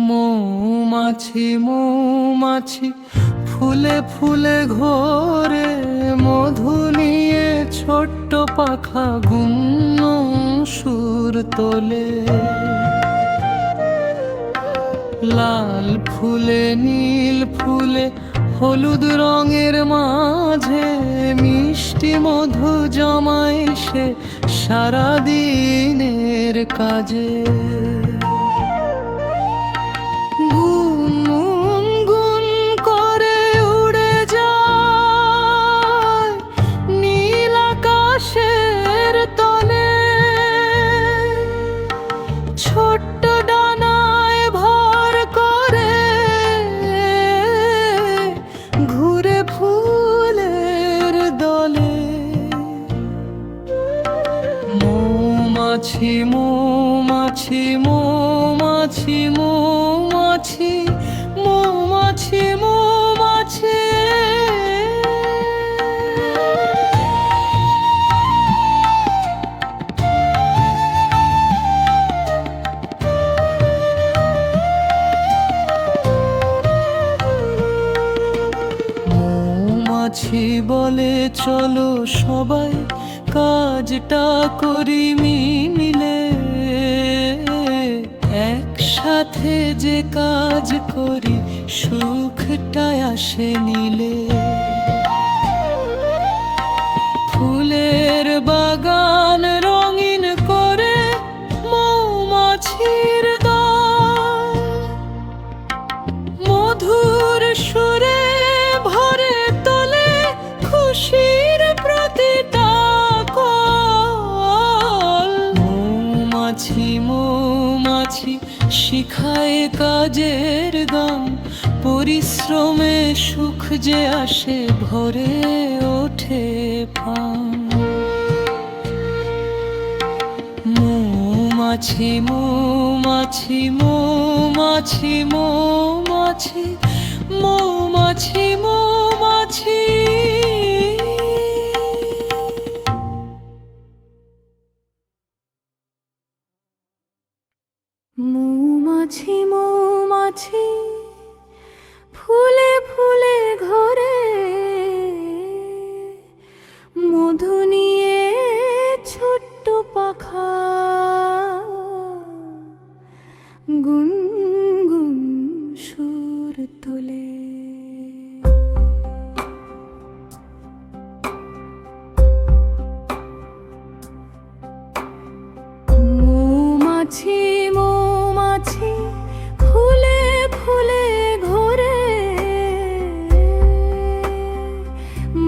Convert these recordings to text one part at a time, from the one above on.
মৌমাছি মৌমাছি ফুলে ফুলে ঘোরে, মধু নিয়ে ছোট্ট পাখা গুঞ্জন সুর তোলে। লাল ফুলে নীল ফুলে হলুদ রঙের মাঝে, মিষ্টি মধু জমায় সে সারাদিনের কাজে। ছোট্ট ডানায় ভর করে ঘুরে ফুলের দলে। মৌমাছি মৌমাছি মৌমাছি মৌমাছি মৌমাছি মৌমাছি। মৌমাছি বলে চলো সবাই কাজটা করি মিলে, একসাথে যে কাজ করি সুখটাই আসে নিলে। ফুলের বাগান রঙিন করে মৌমাছির দল, মধুর সুরে ভরে তোলে খুশির প্রতিটা কল। মৌমাছি মৌমাছি শিখায় কাজের গান, পরিশ্রমে সুখ যে আসে ভরে ওঠে প্রাণ। মৌমাছি মৌমাছি মৌমাছি মৌমাছি মৌমাছি মৌমাছি। মৌমাছি মৌমাছি ফুলে ফুলে ঘোরে, মধু নিয়ে ছোট্ট পাখা গুনগুন সুর তোলে। মৌমাছি মৌমাছি ফুলে ফুলে ঘোরে,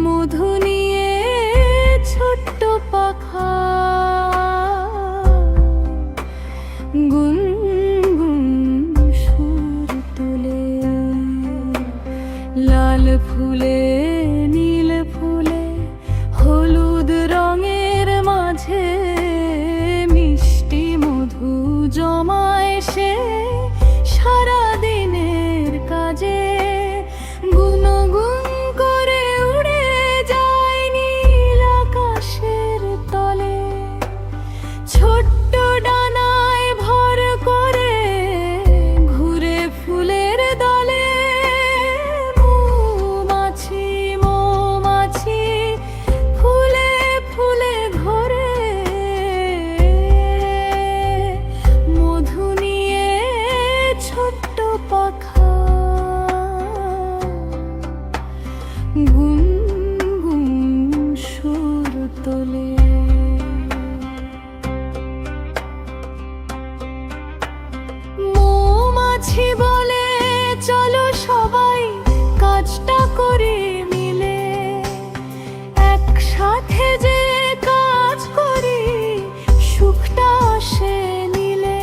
মধু নিয়ে ছোট্ট পাখা গুনগুন সুর তোলে। লাল ফুলে নীল ফুলে হলুদ রঙের মাঝে, মিষ্টি মধু জমায় সে সারাদিনের কাজে। গুনগুন করে উড়ে যায় নীল আকাশের তলে, ছোট্ট ডানায় ভর করে ঘুরে ফুলের দলে। মৌমাছি মৌমাছি ফুলে ফুলে ঘোরে, মধু নিয়ে ছোট্ট পাখা গুনগুন সুর তোলে। মৌমাছি বলে চলো সবাই কাজটা করি মিলে, একসাথে যে কাজ করি সুখটা আসে নিলে।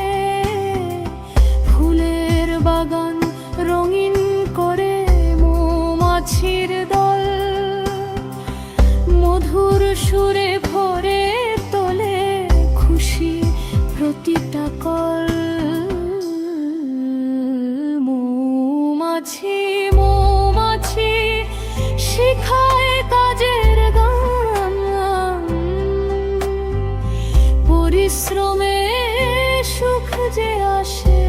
ফুলের বাগান রঙিন করে মৌমাছির দল, মধুর সুরে ভরে তোলে খুশি প্রতিটা কল। মৌমাছি মৌমাছি শিখায় কাজের গান, পরিশ্রমে সুখ যে আসে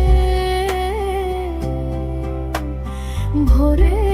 ভরে